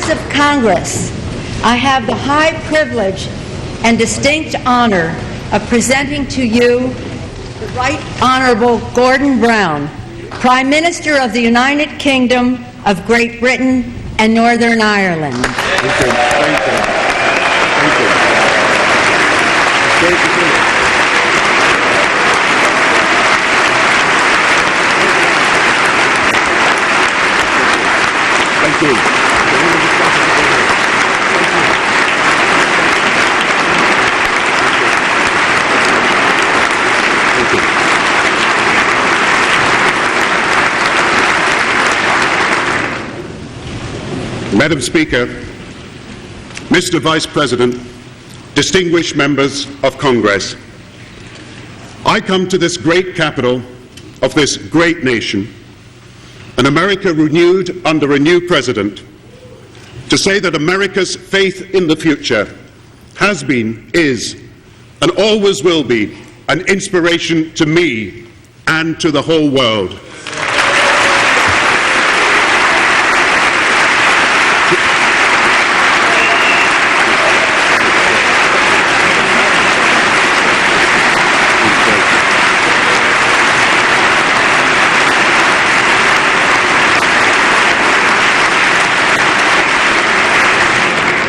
Members of Congress, I have the high privilege and distinct honor of presenting to you the Right Honorable Gordon Brown, Prime Minister of the United Kingdom of Great Britain and Northern Ireland. Thank you. Thank you. Thank you. Thank you. Thank you. Madam Speaker, Mr. Vice President, distinguished members of Congress, I come to this great capital of this great nation, an America renewed under a new president, to say that America's faith in the future has been, is, and always will be an inspiration to me and to the whole world.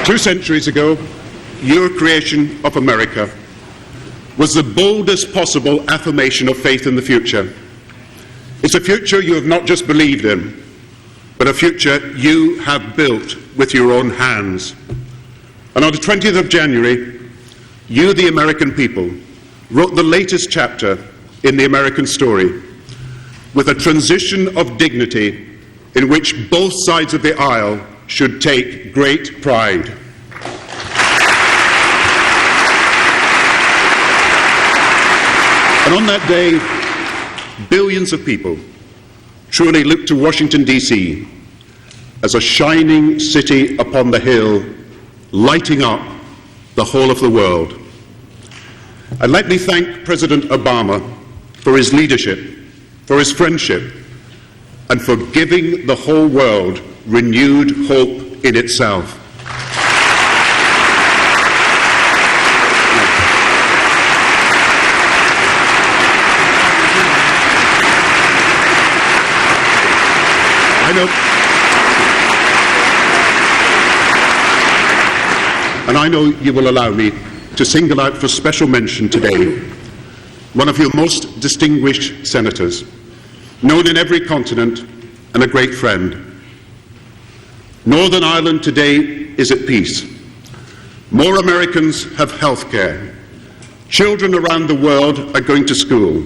Two centuries ago, your creation of America was the boldest possible affirmation of faith in the future. It's a future you have not just believed in, but a future you have built with your own hands. And on the 20th of January, you, the American people, wrote the latest chapter in the American story, with a transition of dignity in which both sides of the aisle should take great pride. And on that day, billions of people truly looked to Washington, D.C. as a shining city upon the hill, lighting up the whole of the world. And let me thank President Obama for his leadership, for his friendship, and for giving the whole world renewed hope in itself. I know you will allow me to single out for special mention today one of your most distinguished senators, known in every continent and a great friend. Northern Ireland today is at peace. More Americans have health care. Children around the world are going to school.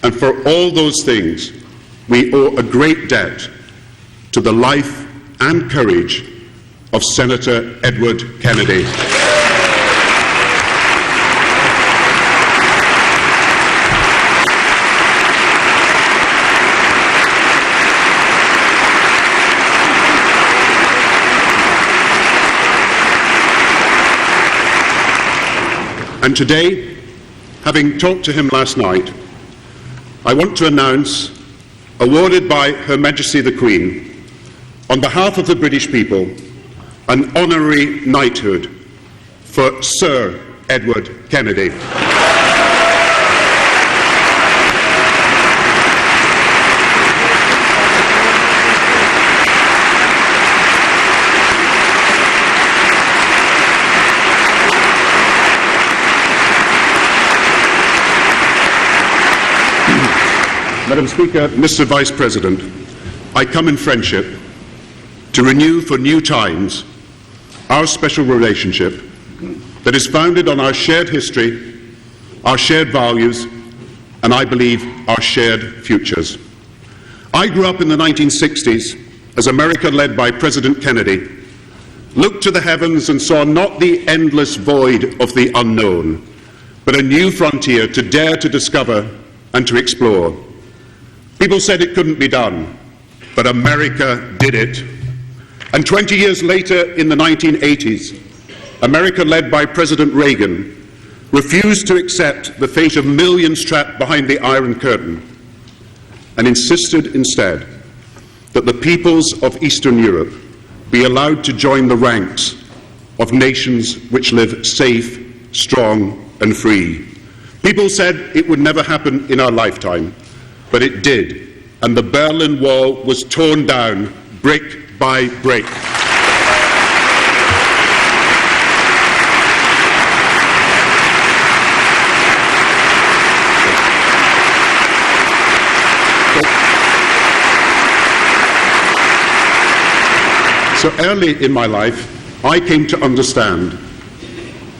And for all those things, we owe a great debt to the life and courage of Senator Edward Kennedy. And today, having talked to him last night, I want to announce, awarded by Her Majesty the Queen, on behalf of the British people, an honorary knighthood for Sir Edward Kennedy. Madam Speaker, Mr. Vice President, I come in friendship to renew for new times our special relationship that is founded on our shared history, our shared values, and I believe our shared futures. I grew up in the 1960s as America, led by President Kennedy, looked to the heavens and saw not the endless void of the unknown, but a new frontier to dare to discover and to explore. People said it couldn't be done, but America did it. And 20 years later, in the 1980s, America, led by President Reagan, refused to accept the fate of millions trapped behind the Iron Curtain and insisted instead that the peoples of Eastern Europe be allowed to join the ranks of nations which live safe, strong and free. People said it would never happen in our lifetime, but it did, and the Berlin Wall was torn down brick by brick. So early in my life, I came to understand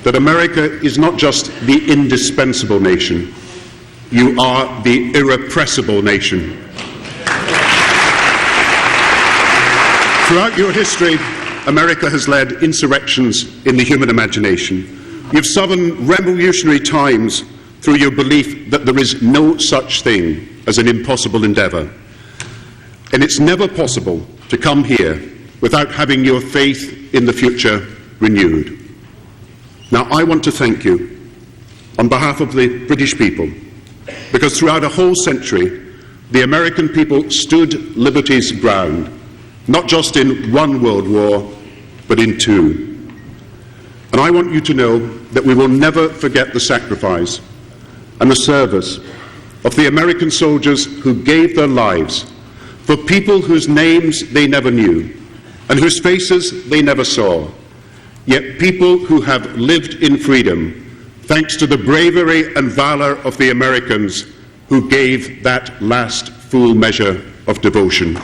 that America is not just the indispensable nation, you are the irrepressible nation. Throughout your history, America has led insurrections in the human imagination. You've summoned revolutionary times through your belief that there is no such thing as an impossible endeavor. And it's never possible to come here without having your faith in the future renewed. Now, I want to thank you on behalf of the British people, because throughout a whole century, the American people stood liberty's ground, not just in one world war, but in two. And I want you to know that we will never forget the sacrifice and the service of the American soldiers who gave their lives for people whose names they never knew and whose faces they never saw, yet people who have lived in freedom thanks to the bravery and valor of the Americans who gave that last full measure of devotion.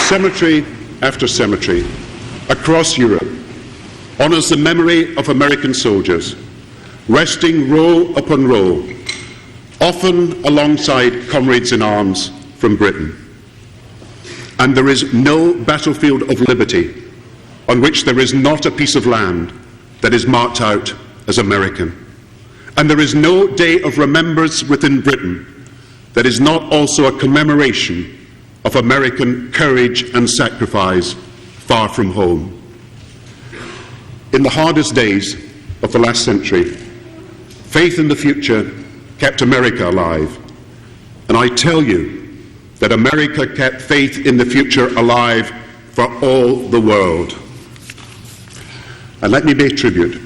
Cemetery after cemetery across Europe honors the memory of American soldiers, resting row upon row, often alongside comrades in arms from Britain. And there is no battlefield of liberty on which there is not a piece of land that is marked out as American. And there is no day of remembrance within Britain that is not also a commemoration of American courage and sacrifice far from home. In the hardest days of the last century, faith in the future kept America alive. And I tell you that America kept faith in the future alive for all the world. And let me pay tribute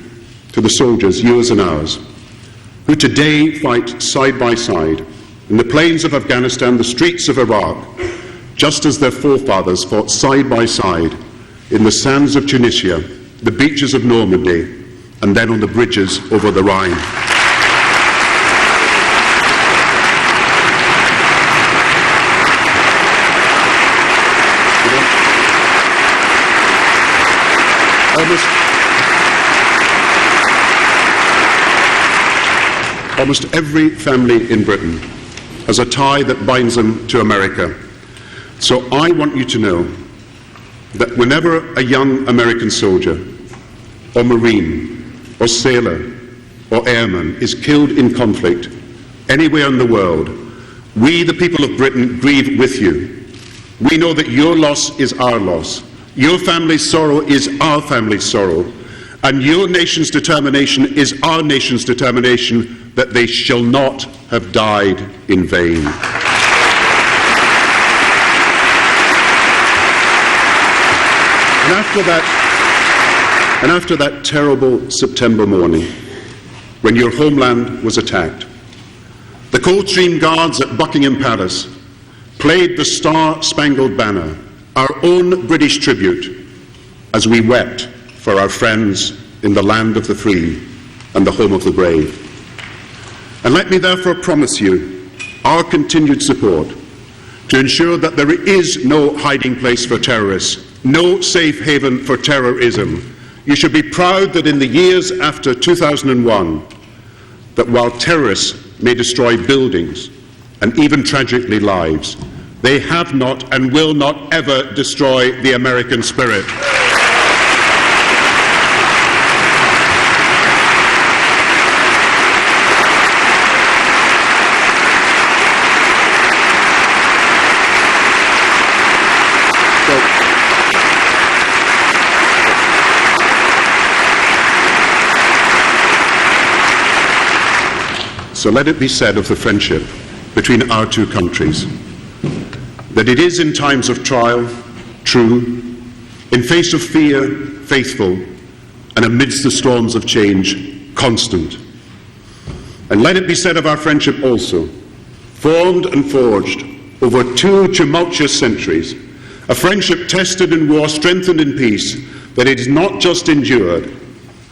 to the soldiers, yours and ours, who today fight side by side in the plains of Afghanistan, the streets of Iraq, just as their forefathers fought side by side in the sands of Tunisia, the beaches of Normandy, and then on the bridges over the Rhine. Almost every family in Britain has a tie that binds them to America. So I want you to know that whenever a young American soldier or Marine or sailor or airman is killed in conflict anywhere in the world, we, the people of Britain, grieve with you. We know that your loss is our loss. Your family's sorrow is our family's sorrow. And your nation's determination is our nation's determination that they shall not have died in vain. And after that terrible September morning, when your homeland was attacked, the Coldstream Guards at Buckingham Palace played the Star-Spangled Banner, our own British tribute, as we wept for our friends in the land of the free and the home of the brave. And let me therefore promise you our continued support to ensure that there is no hiding place for terrorists, no safe haven for terrorism. You should be proud that in the years after 2001, that while terrorists may destroy buildings and even tragically lives, they have not and will not ever destroy the American spirit. So let it be said of the friendship between our two countries that it is in times of trial true, in face of fear faithful, and amidst the storms of change constant. And let it be said of our friendship also, formed and forged over 2 tumultuous centuries, a friendship tested in war, strengthened in peace, that it is not just endured,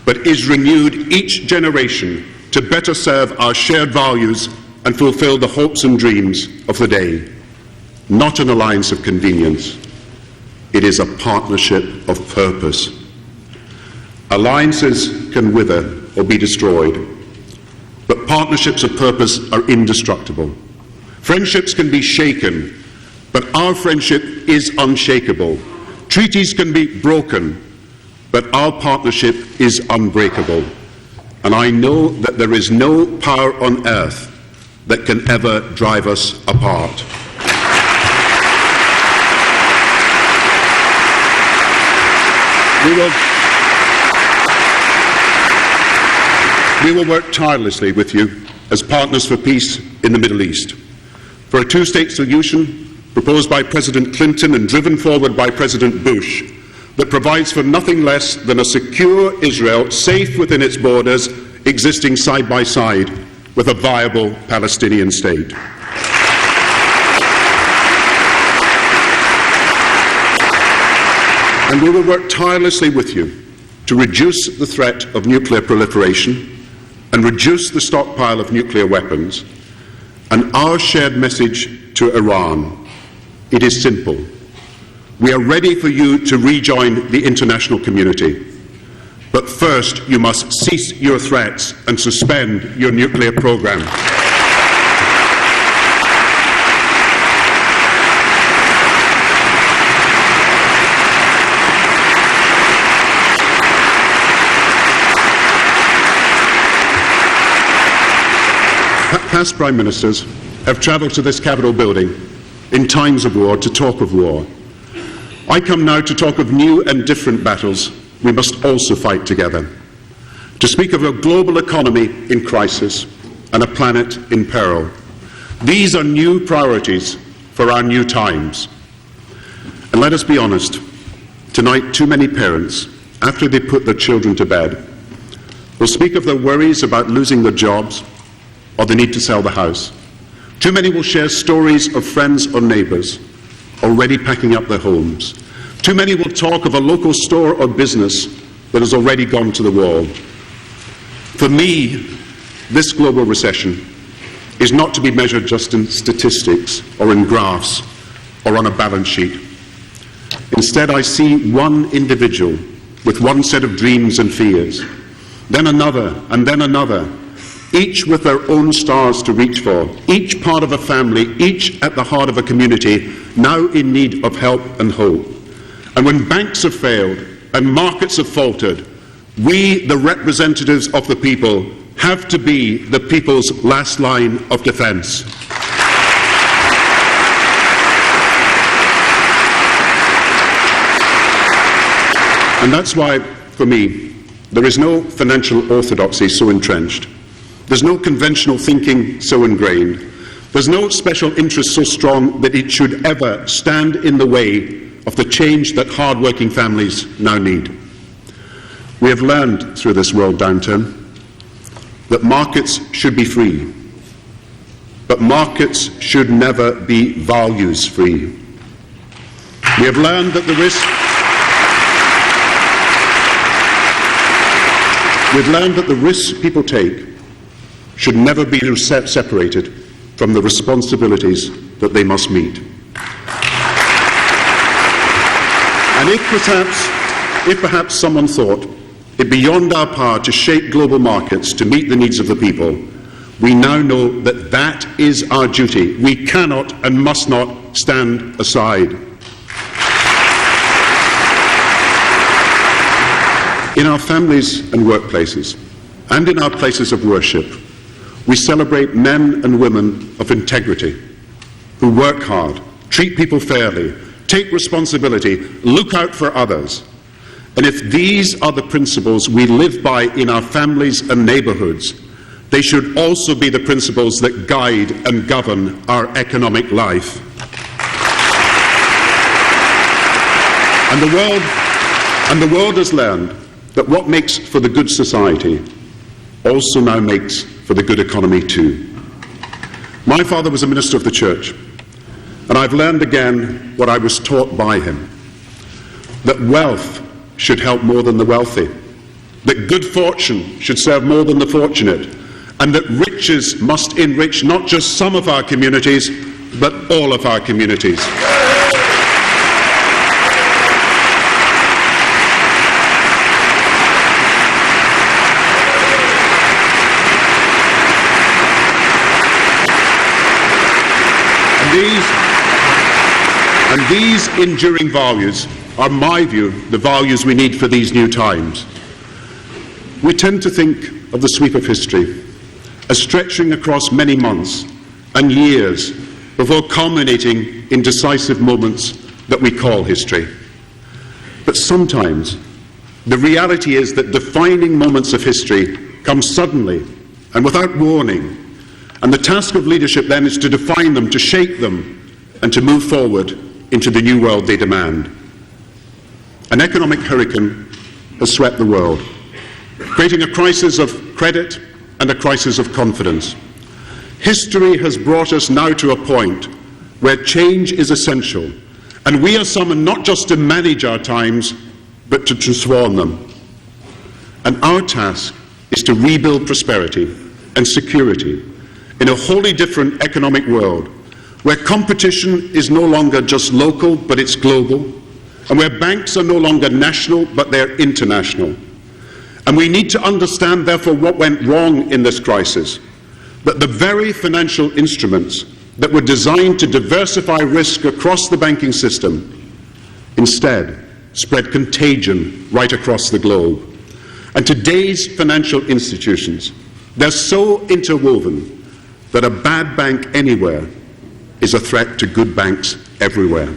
but is renewed each generation to better serve our shared values and fulfill the hopes and dreams of the day. Not an alliance of convenience. It is a partnership of purpose. Alliances can wither or be destroyed, but partnerships of purpose are indestructible. Friendships can be shaken, but our friendship is unshakable. Treaties can be broken, but our partnership is unbreakable. And I know that there is no power on earth that can ever drive us apart. We will work tirelessly with you as partners for peace in the Middle East, for a two-state solution proposed by President Clinton and driven forward by President Bush that provides for nothing less than a secure Israel, safe within its borders, existing side by side with a viable Palestinian state. And we will work tirelessly with you to reduce the threat of nuclear proliferation and reduce the stockpile of nuclear weapons. And our shared message to Iran, it is simple. We are ready for you to rejoin the international community. But first, you must cease your threats and suspend your nuclear program. Past Prime Ministers have travelled to this Capitol building in times of war to talk of war. I come now to talk of new and different battles we must also fight together, to speak of a global economy in crisis and a planet in peril. These are new priorities for our new times. And let us be honest, tonight too many parents, after they put their children to bed, will speak of their worries about losing their jobs or the need to sell the house. Too many will share stories of friends or neighbours already packing up their homes. Too many will talk of a local store or business that has already gone to the wall. For me, this global recession is not to be measured just in statistics or in graphs or on a balance sheet. Instead, I see one individual with one set of dreams and fears, then another, and then another, each with their own stars to reach for, each part of a family, each at the heart of a community, now in need of help and hope. And when banks have failed and markets have faltered, we, the representatives of the people, have to be the people's last line of defence. And that's why, for me, there is no financial orthodoxy so entrenched. There's no conventional thinking so ingrained. There's no special interest so strong that it should ever stand in the way of the change that hard-working families now need. We have learned through this world downturn that markets should be free, but markets should never be values-free. We have learned that the risks people take should never be separated from the responsibilities that they must meet. And if perhaps someone thought it beyond our power to shape global markets to meet the needs of the people, we now know that that is our duty. We cannot and must not stand aside. In our families and workplaces, and in our places of worship, we celebrate men and women of integrity who work hard, treat people fairly, take responsibility, look out for others. And if these are the principles we live by in our families and neighbourhoods, they should also be the principles that guide and govern our economic life. And the world has learned that what makes for the good society also now makes for the good economy too. My father was a minister of the church, and I've learned again what I was taught by him, that wealth should help more than the wealthy, that good fortune should serve more than the fortunate, and that riches must enrich not just some of our communities, but all of our communities. And these enduring values are, in my view, the values we need for these new times. We tend to think of the sweep of history as stretching across many months and years before culminating in decisive moments that we call history. But sometimes the reality is that defining moments of history come suddenly and without warning, and the task of leadership then is to define them, to shape them, and to move forward into the new world they demand. An economic hurricane has swept the world, creating a crisis of credit and a crisis of confidence. History has brought us now to a point where change is essential, and we are summoned not just to manage our times, but to transform them. And our task is to rebuild prosperity and security in a wholly different economic world, where competition is no longer just local, but it's global, and where banks are no longer national, but they're international. And we need to understand, therefore, what went wrong in this crisis, that the very financial instruments that were designed to diversify risk across the banking system instead spread contagion right across the globe. And today's financial institutions, they're so interwoven that a bad bank anywhere is a threat to good banks everywhere.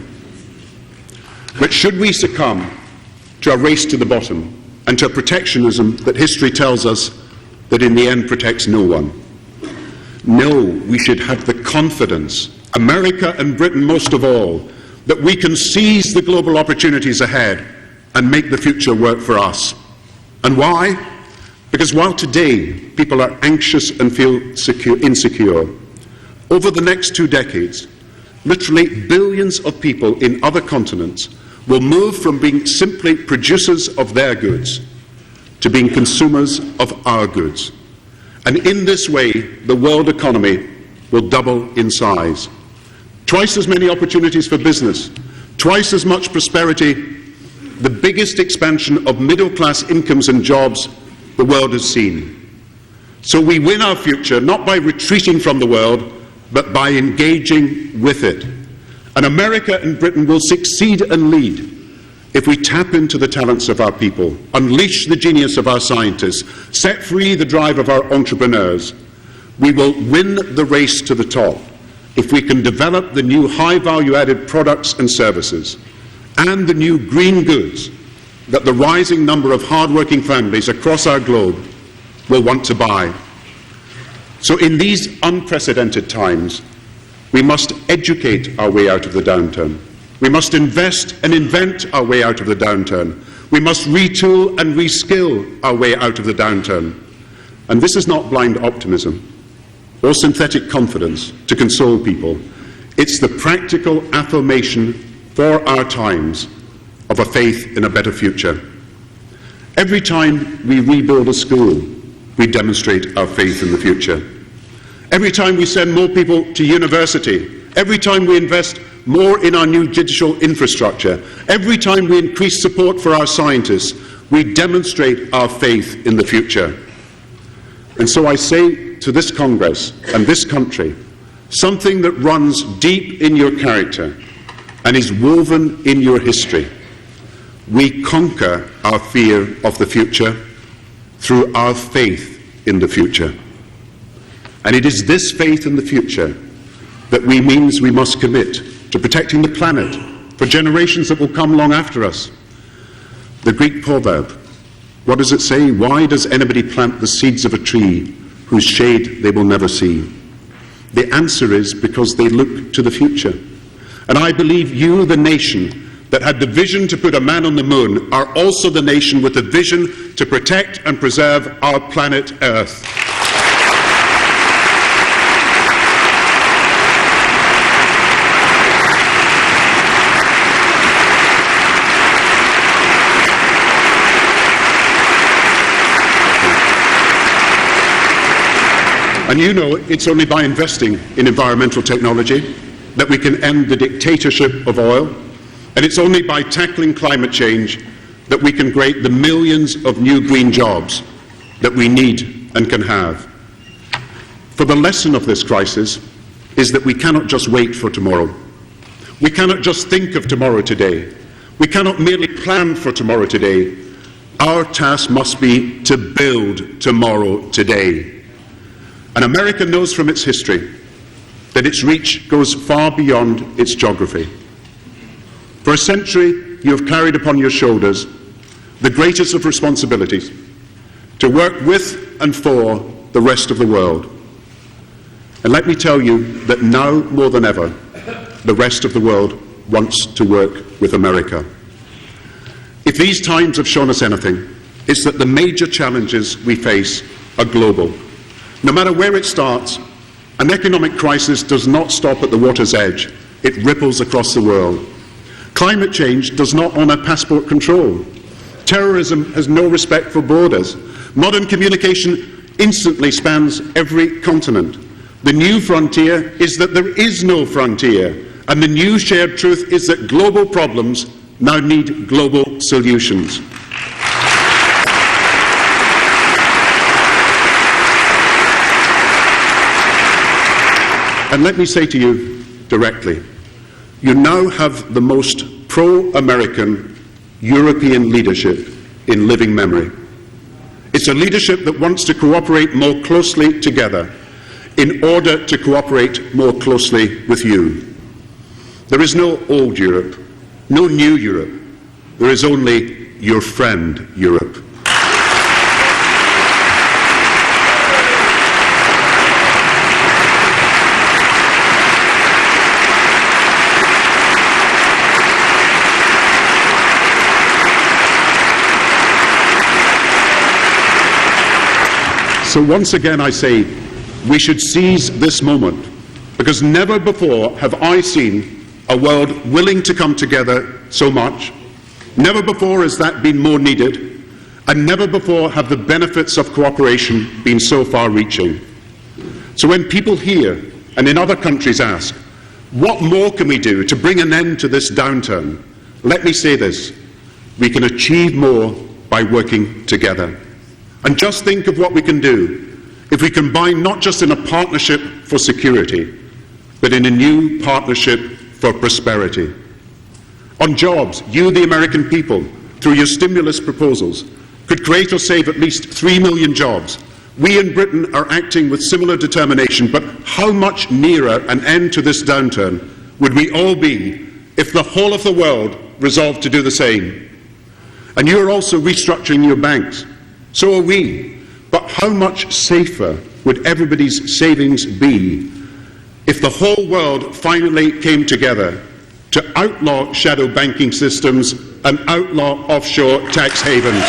But should we succumb to a race to the bottom and to a protectionism that history tells us that in the end protects no one? No, we should have the confidence, America and Britain most of all, that we can seize the global opportunities ahead and make the future work for us. And why? Because while today people are anxious and feel insecure, over the next 2 decades, literally billions of people in other continents will move from being simply producers of their goods to being consumers of our goods. And in this way, the world economy will double in size. Twice as many opportunities for business, twice as much prosperity, the biggest expansion of middle-class incomes and jobs the world has seen. So we win our future not by retreating from the world, but by engaging with it. And America and Britain will succeed and lead if we tap into the talents of our people, unleash the genius of our scientists, set free the drive of our entrepreneurs. We will win the race to the top if we can develop the new high value-added products and services and the new green goods that the rising number of hard-working families across our globe will want to buy. So in these unprecedented times, we must educate our way out of the downturn. We must invest and invent our way out of the downturn. We must retool and reskill our way out of the downturn. And this is not blind optimism or synthetic confidence to console people. It's the practical affirmation for our times of a faith in a better future. Every time we rebuild a school, we demonstrate our faith in the future. Every time we send more people to university, every time we invest more in our new digital infrastructure, every time we increase support for our scientists, we demonstrate our faith in the future. And so I say to this Congress and this country, something that runs deep in your character and is woven in your history. We conquer our fear of the future through our faith in the future. And it is this faith in the future that means we must commit to protecting the planet for generations that will come long after us. The Greek proverb, what does it say? Why does anybody plant the seeds of a tree whose shade they will never see? The answer is because they look to the future. And I believe you, the nation that had the vision to put a man on the moon, are also the nation with the vision to protect and preserve our planet Earth. And you know it's only by investing in environmental technology that we can end the dictatorship of oil, and it's only by tackling climate change that we can create the millions of new green jobs that we need and can have. For the lesson of this crisis is that we cannot just wait for tomorrow. We cannot just think of tomorrow today. We cannot merely plan for tomorrow today. Our task must be to build tomorrow today. And America knows from its history that its reach goes far beyond its geography. For a century, you have carried upon your shoulders the greatest of responsibilities to work with and for the rest of the world. And let me tell you that now more than ever, the rest of the world wants to work with America. If these times have shown us anything, it's that the major challenges we face are global. No matter where it starts, an economic crisis does not stop at the water's edge. It ripples across the world. Climate change does not honour passport control. Terrorism has no respect for borders. Modern communication instantly spans every continent. The new frontier is that there is no frontier, and the new shared truth is that global problems now need global solutions. And let me say to you directly, you now have the most pro-American European leadership in living memory. It's a leadership that wants to cooperate more closely together in order to cooperate more closely with you. There is no old Europe, no new Europe. There is only your friend Europe. So once again I say, we should seize this moment, because never before have I seen a world willing to come together so much. Never before has that been more needed, and never before have the benefits of cooperation been so far-reaching. So when people here and in other countries ask, what more can we do to bring an end to this downturn? Let me say this, we can achieve more by working together. And just think of what we can do if we combine not just in a partnership for security, but in a new partnership for prosperity. On jobs, you, the American people, through your stimulus proposals, could create or save at least 3 million jobs. We in Britain are acting with similar determination, but how much nearer an end to this downturn would we all be if the whole of the world resolved to do the same? And you are also restructuring your banks. So are we. But how much safer would everybody's savings be if the whole world finally came together to outlaw shadow banking systems and outlaw offshore tax havens?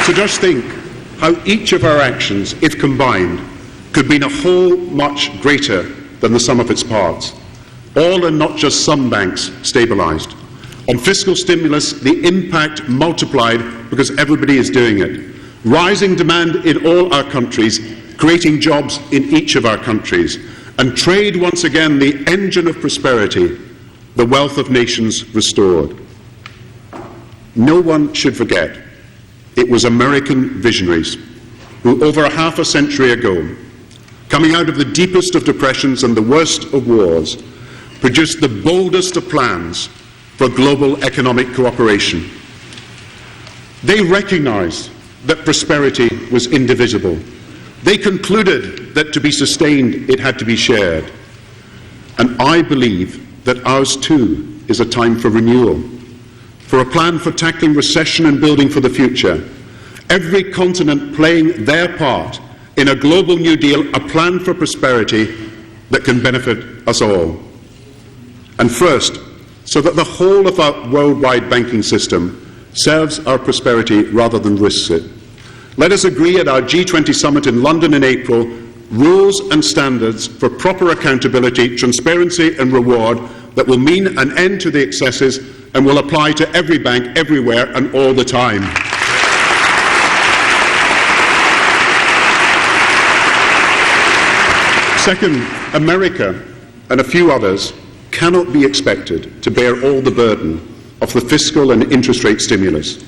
So just think how each of our actions, if combined, could mean a whole much greater than the sum of its parts. All and not just some banks stabilised. On fiscal stimulus, the impact multiplied because everybody is doing it. Rising demand in all our countries, creating jobs in each of our countries. And trade, once again, the engine of prosperity, the wealth of nations restored. No one should forget, it was American visionaries who, over half a century ago, coming out of the deepest of depressions and the worst of wars, produced the boldest of plans for global economic cooperation. They recognized that prosperity was indivisible. They concluded that to be sustained, it had to be shared. And I believe that ours too is a time for renewal, for a plan for tackling recession and building for the future. Every continent playing their part in a global New Deal, a plan for prosperity that can benefit us all. And first, so that the whole of our worldwide banking system serves our prosperity rather than risks it. Let us agree at our G20 summit in London in April rules and standards for proper accountability, transparency and reward that will mean an end to the excesses and will apply to every bank, everywhere and all the time. Second, America and a few others cannot be expected to bear all the burden of the fiscal and interest rate stimulus.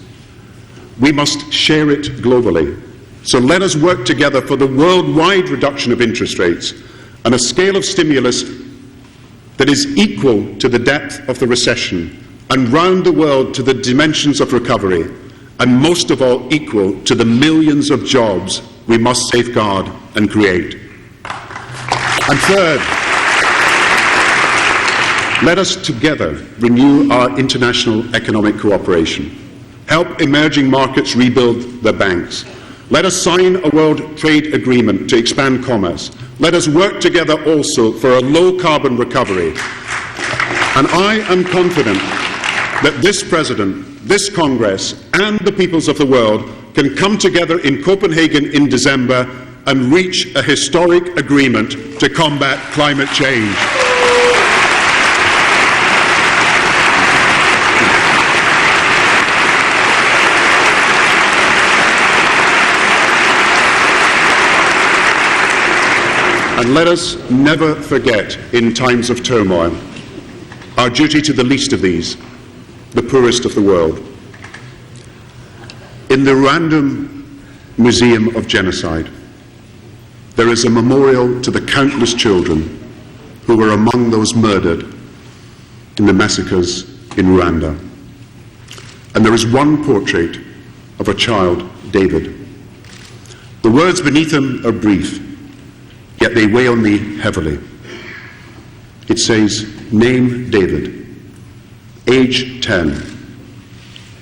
We must share it globally. So let us work together for the worldwide reduction of interest rates and a scale of stimulus that is equal to the depth of the recession and round the world to the dimensions of recovery, and most of all equal to the millions of jobs we must safeguard and create. And third, let us together renew our international economic cooperation, help emerging markets rebuild their banks. Let us sign a World Trade Agreement to expand commerce. Let us work together also for a low-carbon recovery. And I am confident that this President, this Congress, and the peoples of the world can come together in Copenhagen in December and reach a historic agreement to combat climate change. And let us never forget, in times of turmoil, our duty to the least of these, the poorest of the world. In the Rwanda Museum of Genocide, there is a memorial to the countless children who were among those murdered in the massacres in Rwanda. And there is one portrait of a child, David. The words beneath him are brief, yet they weigh on me heavily. It says, name David, age 10,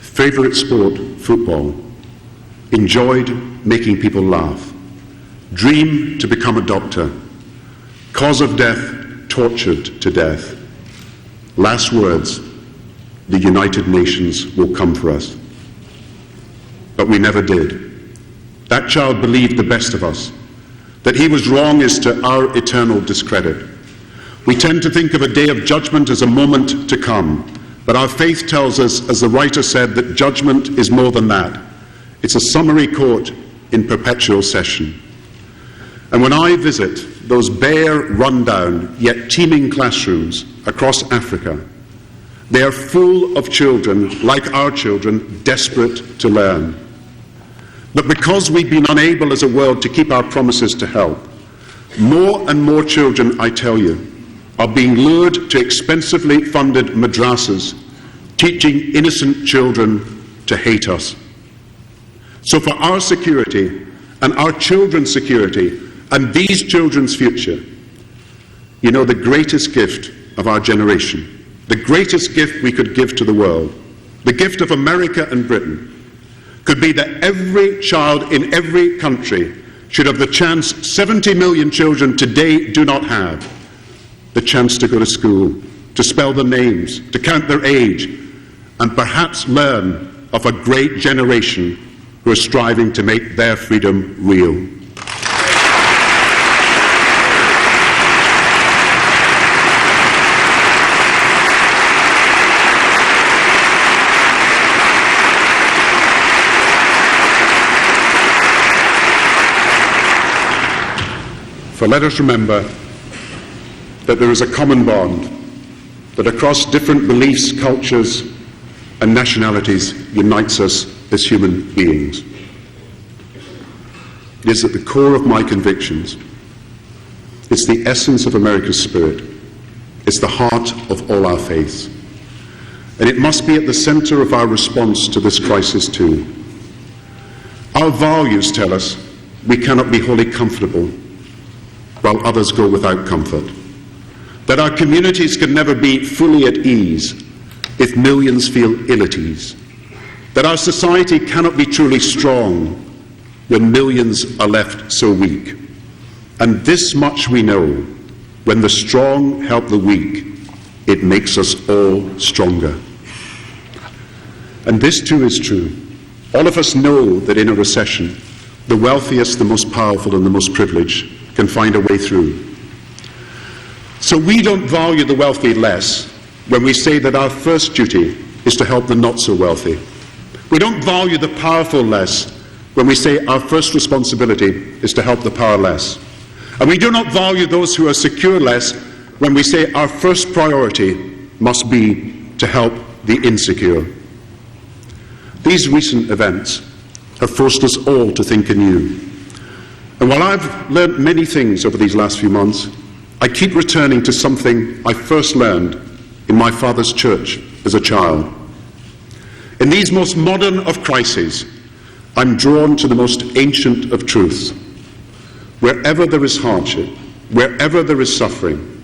favorite sport, football, enjoyed making people laugh, dream to become a doctor, cause of death, tortured to death. Last words, the United Nations will come for us. But we never did. That child believed the best of us. That he was wrong is to our eternal discredit. We tend to think of a day of judgment as a moment to come, but our faith tells us, as the writer said, that judgment is more than that. It's a summary court in perpetual session. And when I visit those bare, run-down, yet teeming classrooms across Africa, they are full of children, like our children, desperate to learn. But because we've been unable as a world to keep our promises to help, more and more children, I tell you, are being lured to expensively funded madrasas, teaching innocent children to hate us. So for our security and our children's security and these children's future, you know, the greatest gift of our generation, the greatest gift we could give to the world, the gift of America and Britain, could be that every child in every country should have the chance 70 million children today do not have, the chance to go to school, to spell their names, to count their age, and perhaps learn of a great generation who are striving to make their freedom real. For let us remember that there is a common bond that across different beliefs, cultures, and nationalities unites us as human beings. It is at the core of my convictions. It's the essence of America's spirit. It's the heart of all our faiths. And it must be at the center of our response to this crisis too. Our values tell us we cannot be wholly comfortable while others go without comfort. That our communities can never be fully at ease if millions feel ill at ease. That our society cannot be truly strong when millions are left so weak. And this much we know: when the strong help the weak, it makes us all stronger. And this too is true. All of us know that in a recession, the wealthiest, the most powerful, and the most privileged can find a way through. So we don't value the wealthy less when we say that our first duty is to help the not so wealthy. We don't value the powerful less when we say our first responsibility is to help the powerless. And we do not value those who are secure less when we say our first priority must be to help the insecure. These recent events have forced us all to think anew. And while I've learned many things over these last few months, I keep returning to something I first learned in my father's church as a child. In these most modern of crises, I'm drawn to the most ancient of truths. Wherever there is hardship, wherever there is suffering,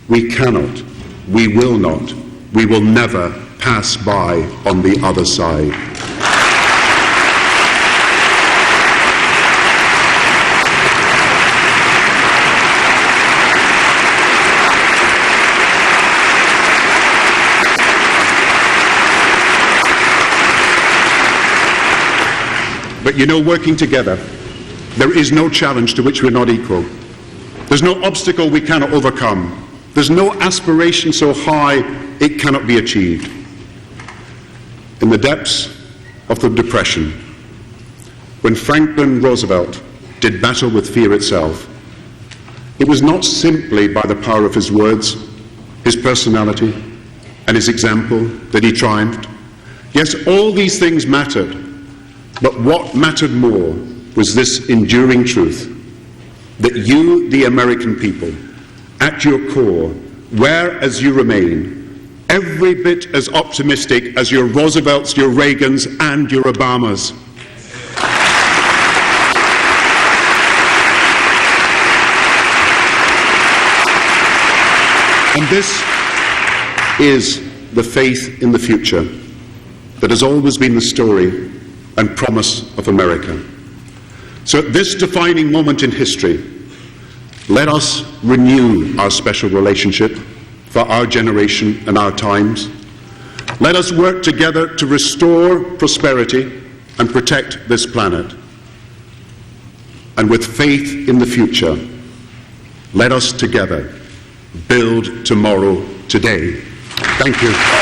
we cannot, we will not, we will never pass by on the other side. But you know, working together, there is no challenge to which we're not equal. There's no obstacle we cannot overcome. There's no aspiration so high it cannot be achieved. In the depths of the Depression, when Franklin Roosevelt did battle with fear itself, it was not simply by the power of his words, his personality, and his example that he triumphed. Yes, all these things mattered. But what mattered more was this enduring truth, that you, the American people, at your core, whereas you remain, every bit as optimistic as your Roosevelts, your Reagans, and your Obamas. And this is the faith in the future that has always been the story and promise of America. So at this defining moment in history, let us renew our special relationship for our generation and our times. Let us work together to restore prosperity and protect this planet. And with faith in the future, let us together build tomorrow today. Thank you.